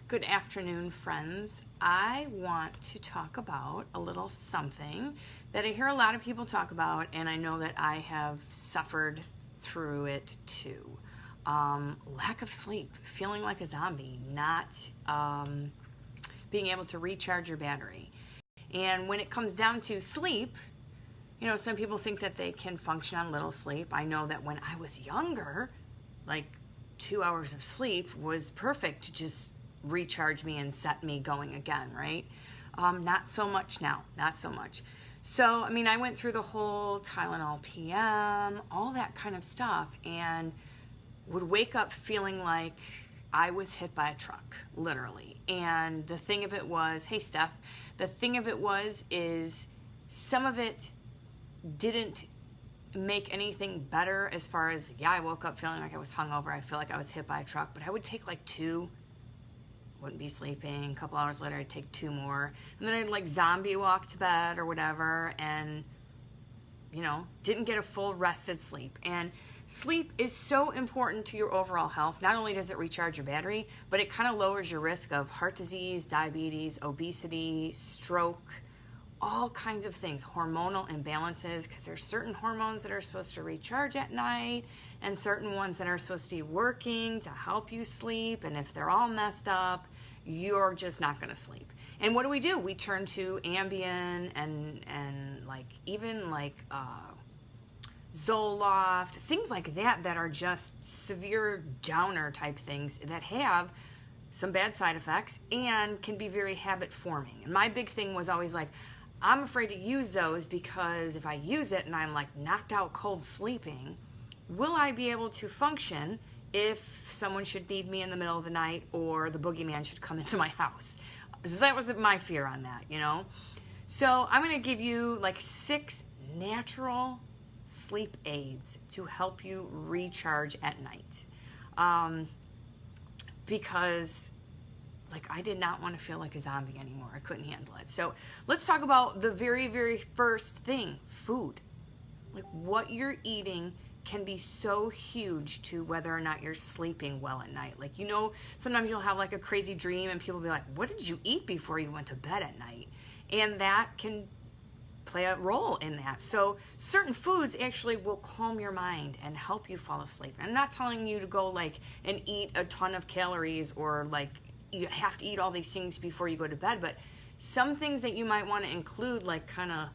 Good afternoon, friends. I want to talk about a little something that I hear a lot of people talk about, and I know that I have suffered through it too. Lack of sleep, feeling like a zombie, not being able to recharge your battery. And when it comes down to sleep, some people think that they can function on little sleep. I know that when I was younger, like 2 hours of sleep was perfect to just recharge me and set me going again, right? Not so much now, not so much. So, I went through the whole Tylenol PM, all that kind of stuff, and would wake up feeling like I was hit by a truck, literally. And the thing of it was, hey Steph, the thing of it is some of it didn't make anything better as far as, I woke up feeling like I was hungover, I feel like I was hit by a truck, but I would take like two, wouldn't be sleeping. A couple hours later, I'd take two more. And then I'd like zombie walk to bed or whatever and, didn't get a full rested sleep. And sleep is so important to your overall health. Not only does it recharge your battery, but it kind of lowers your risk of heart disease, diabetes, obesity, stroke, all kinds of things, hormonal imbalances, because there's certain hormones that are supposed to recharge at night and certain ones that are supposed to be working to help you sleep. And if they're all messed up, you're just not going to sleep. And what do? We turn to Ambien and even Zoloft, things like that are just severe downer type things that have some bad side effects and can be very habit forming. And my big thing was always like, I'm afraid to use those because if I use it and I'm like knocked out cold sleeping, will I be able to function if someone should need me in the middle of the night or the boogeyman should come into my house? So that was my fear on that, So I'm going to give you like 6 natural sleep aids to help you recharge at night. Because I did not want to feel like a zombie anymore. I couldn't handle it. So let's talk about the very, very first thing, food. Like what you're eating can be so huge to whether or not you're sleeping well at night. Sometimes you'll have like a crazy dream and people will be like, what did you eat before you went to bed at night? And that can play a role in that. So certain foods actually will calm your mind and help you fall asleep. I'm not telling you to go and eat a ton of calories or you have to eat all these things before you go to bed, but some things that you might want to include kind of a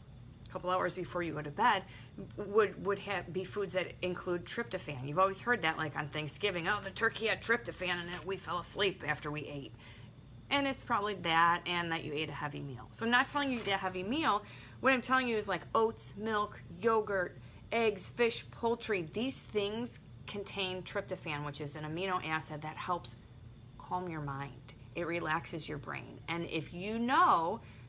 couple hours before you go to bed would be foods that include tryptophan. You've always heard that on Thanksgiving, the turkey had tryptophan in it, we fell asleep after we ate. And it's probably that and that you ate a heavy meal. So I'm not telling you to eat a heavy meal. What I'm telling you is oats, milk, yogurt, eggs, fish, poultry. These things contain tryptophan, which is an amino acid that helps calm your mind. It relaxes your brain. And if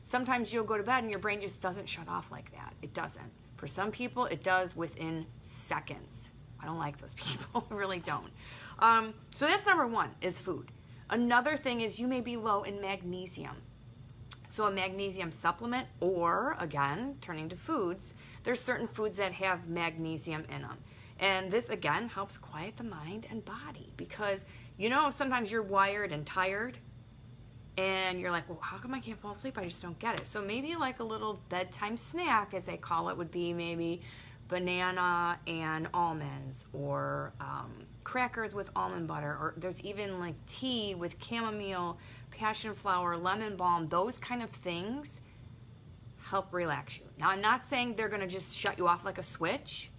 sometimes you'll go to bed and your brain just doesn't shut off like that. It doesn't. For some people, it does within seconds. I don't like those people. I really don't. So that's number 1 is food. Another thing is you may be low in magnesium. So a magnesium supplement, or again, turning to foods, there's certain foods that have magnesium in them. And this, again, helps quiet the mind and body because, sometimes you're wired and tired and you're like, well, how come I can't fall asleep? I just don't get it. So maybe a little bedtime snack, as they call it, would be maybe banana and almonds or crackers with almond butter, or there's even tea with chamomile, passion flower, lemon balm. Those kind of things help relax you. Now, I'm not saying they're going to just shut you off like a switch,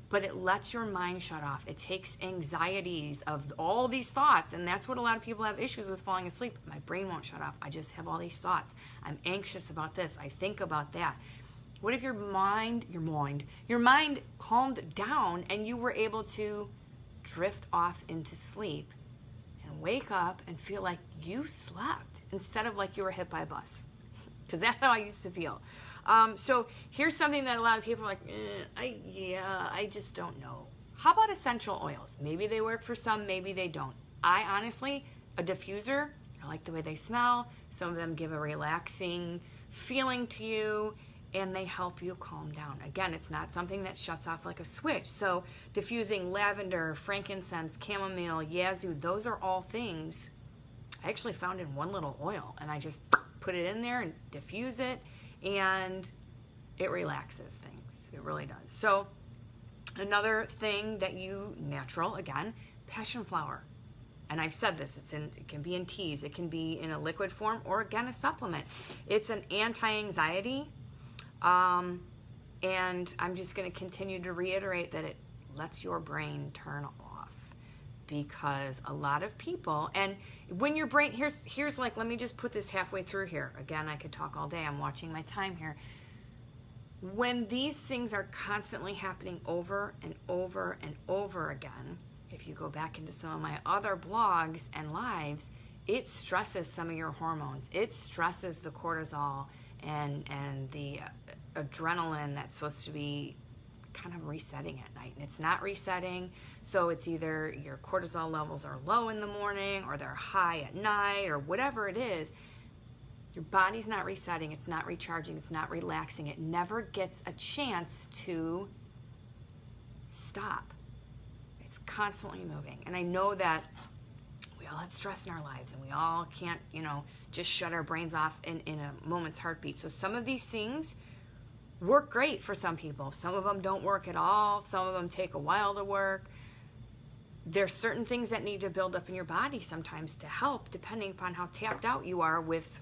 but it lets your mind shut off. It takes anxieties of all these thoughts, and that's what a lot of people have issues with falling asleep. My brain won't shut off. I just have all these thoughts. I'm anxious about this. I think about that. What if your mind calmed down and you were able to drift off into sleep and wake up and feel like you slept instead of like you were hit by a bus? Because that's how I used to feel. So here's something that a lot of people are like, I just don't know. How about essential oils? Maybe they work for some, maybe they don't. I honestly, a diffuser, I like the way they smell. Some of them give a relaxing feeling to you, and they help you calm down. Again, it's not something that shuts off like a switch. So diffusing lavender, frankincense, chamomile, yazoo, those are all things I actually found in one little oil, and I just put it in there and diffuse it, and it relaxes things. It really does. So another thing that natural, again, passion flower. And I've said this, it can be in teas, it can be in a liquid form, or again, a supplement. It's an anti-anxiety, and I'm just going to continue to reiterate that it lets your brain turn off, because a lot of people, and when your brain, here's like, let me just put this halfway through here. Again, I could talk all day. I'm watching my time here. When these things are constantly happening over and over and over again, if you go back into some of my other blogs and lives, it stresses some of your hormones. It stresses the cortisol and the adrenaline that's supposed to be kind of resetting at night. And it's not resetting, so it's either your cortisol levels are low in the morning or they're high at night or whatever it is. Your body's not resetting, it's not recharging, it's not relaxing. It never gets a chance to stop. It's constantly moving. And I know that we all have stress in our lives, and we all can't, just shut our brains off in a moment's heartbeat. So some of these things work great for some people. Some of them don't work at all. Some of them take a while to work. There's certain things that need to build up in your body sometimes to help, depending upon how tapped out you are with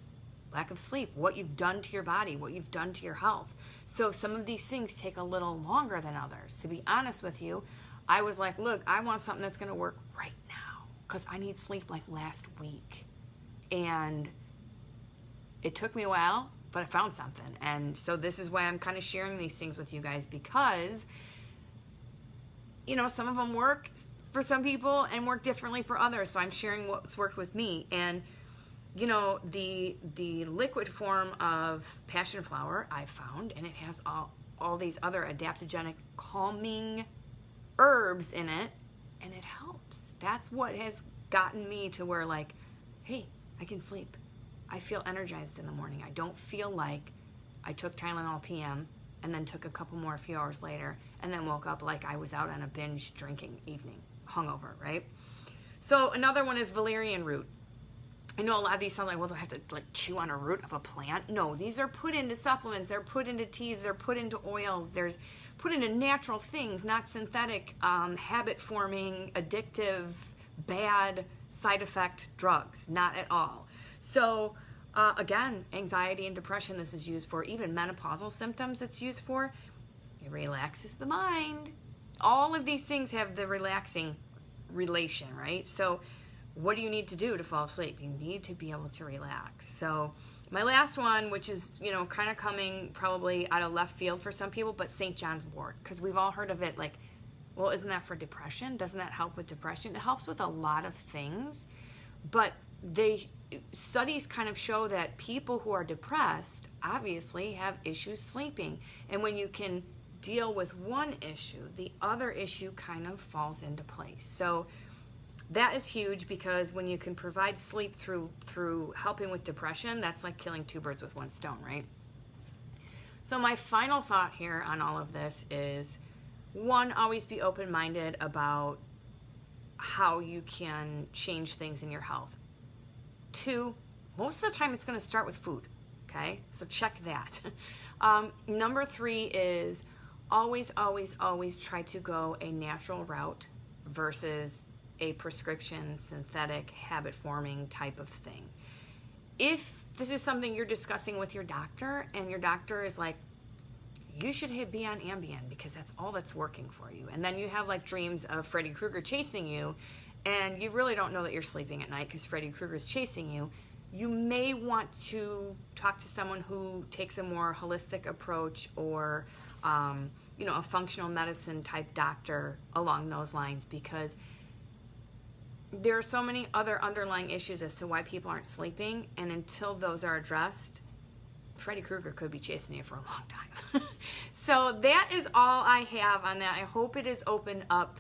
lack of sleep, what you've done to your body, what you've done to your health. So some of these things take a little longer than others. To be honest with you, I was like, look, I want something that's going to work right now, because I need sleep like last week. And it took me a while, but I found something. And so this is why I'm kind of sharing these things with you guys, because, some of them work for some people and work differently for others. So I'm sharing what's worked with me. And, the liquid form of passion flower I found, and it has all these other adaptogenic calming herbs in it, and it helps. That's what has gotten me to where, like, hey, I can sleep. I feel energized in the morning. I don't feel like I took Tylenol PM and then took a couple more a few hours later and then woke up like I was out on a binge drinking evening, hungover, right? So another one is Valerian Root. I know a lot of these sound like, well, do I have to chew on a root of a plant? No, these are put into supplements. They're put into teas. They're put into oils. There's put into natural things, not synthetic, habit-forming, addictive, bad side effect drugs. Not at all. So, again, anxiety and depression this is used for. Even menopausal symptoms it's used for. It relaxes the mind. All of these things have the relaxing relation, right? So what do you need to do to fall asleep? You need to be able to relax. So my last one, which is, kind of coming probably out of left field for some people, but St. John's wort, because we've all heard of it, like, well, isn't that for depression? Doesn't that help with depression? It helps with a lot of things, but studies kind of show that people who are depressed obviously have issues sleeping. And when you can deal with one issue, the other issue kind of falls into place. So that is huge, because when you can provide sleep through helping with depression, that's like killing two birds with one stone, right? So my final thought here on all of this is, one, always be open-minded about how you can change things in your health. Two, most of the time it's going to start with food, okay? So check that. Number three is always, always, always try to go a natural route versus a prescription, synthetic, habit-forming type of thing. If this is something you're discussing with your doctor, and your doctor is like, you should be on Ambien because that's all that's working for you, and then you have dreams of Freddy Krueger chasing you, and you really don't know that you're sleeping at night because Freddy Krueger is chasing you, you may want to talk to someone who takes a more holistic approach, or a functional medicine type doctor along those lines, because there are so many other underlying issues as to why people aren't sleeping, and until those are addressed, Freddy Krueger could be chasing you for a long time. So that is all I have on that. I hope it has opened up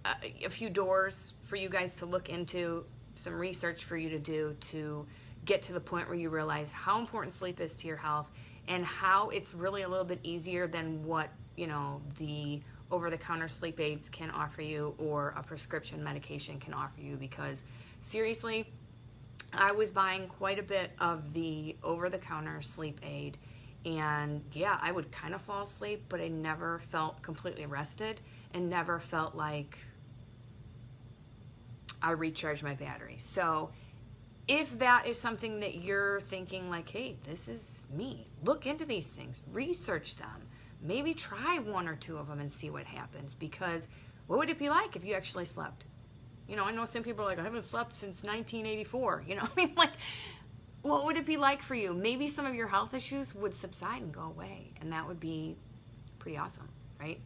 a few doors for you guys to look into, some research for you to do to get to the point where you realize how important sleep is to your health, and how it's really a little bit easier than what the over-the-counter sleep aids can offer you or a prescription medication can offer you, because seriously, I was buying quite a bit of the over-the-counter sleep aid, and yeah, I would kind of fall asleep, but I never felt completely rested and never felt like I recharged my battery. So if that is something that you're thinking like, hey, this is me, look into these things, research them, maybe try one or two of them and see what happens, because what would it be like if you actually slept? You know, I know some people are like, I haven't slept since 1984. You know, I mean, like, what would it be like for you? Maybe some of your health issues would subside and go away, and that would be pretty awesome, right?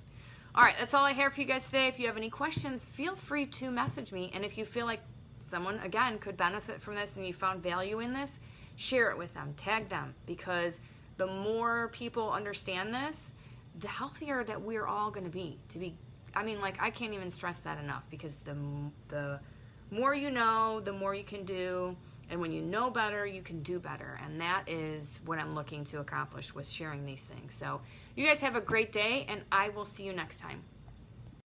All right, that's all I have for you guys today. If you have any questions, feel free to message me. And if you feel like someone, again, could benefit from this and you found value in this, share it with them, tag them, because the more people understand this, the healthier that we're all going to be. I mean, like, I can't even stress that enough, because the more you know, the more you can do. And when you know better, you can do better. And that is what I'm looking to accomplish with sharing these things. So you guys have a great day, and I will see you next time.